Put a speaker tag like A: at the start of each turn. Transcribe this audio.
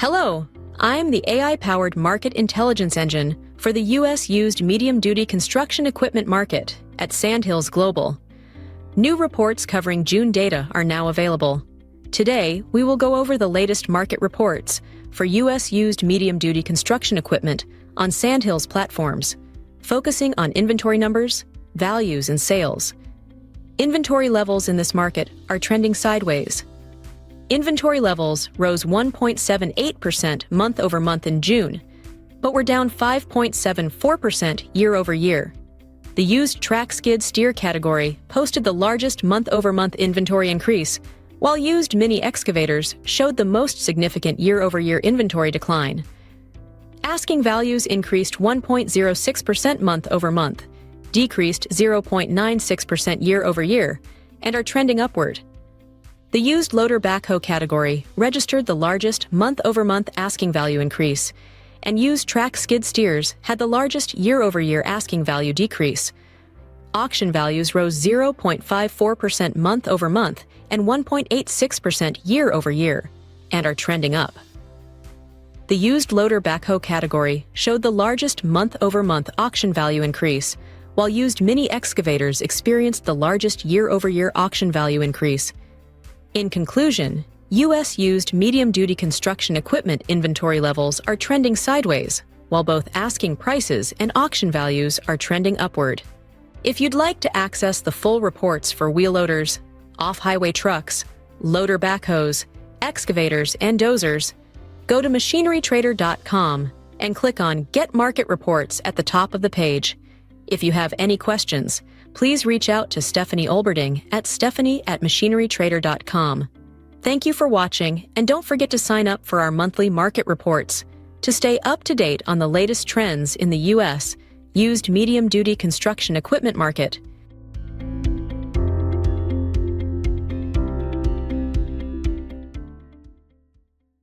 A: Hello, I'm the AI-powered market intelligence engine for the U.S. used medium-duty construction equipment market at Sandhills Global. New reports covering June data are now available. Today, we will go over the latest market reports for U.S. used medium-duty construction equipment on Sandhills platforms, focusing on inventory numbers, values, and sales. Inventory levels in this market are trending sideways. Inventory levels rose 1.78% month-over-month in June, but were down 5.74% year-over-year. The used track skid steer category posted the largest month-over-month inventory increase, while used mini excavators showed the most significant year-over-year inventory decline. Asking values increased 1.06% month-over-month, decreased 0.96% year-over-year, and are trending upward. The used loader backhoe category registered the largest month-over-month asking value increase, and used track skid steers had the largest year-over-year asking value decrease. Auction values rose 0.54% month-over-month and 1.86% year-over-year, and are trending up. The used loader backhoe category showed the largest month-over-month auction value increase, while used mini excavators experienced the largest year-over-year auction value increase. In conclusion, U.S. used medium-duty construction equipment inventory levels are trending sideways, while both asking prices and auction values are trending upward. If you'd like to access the full reports for wheel loaders, off-highway trucks, loader backhoes, excavators, and dozers, go to machinerytrader.com and click on Get Market Reports at the top of the page. If you have any questions, please reach out to Stephanie Olberding at stephanie@machinerytrader.com. Thank you for watching, and don't forget to sign up for our monthly market reports to stay up to date on the latest trends in the U.S. used medium-duty construction equipment market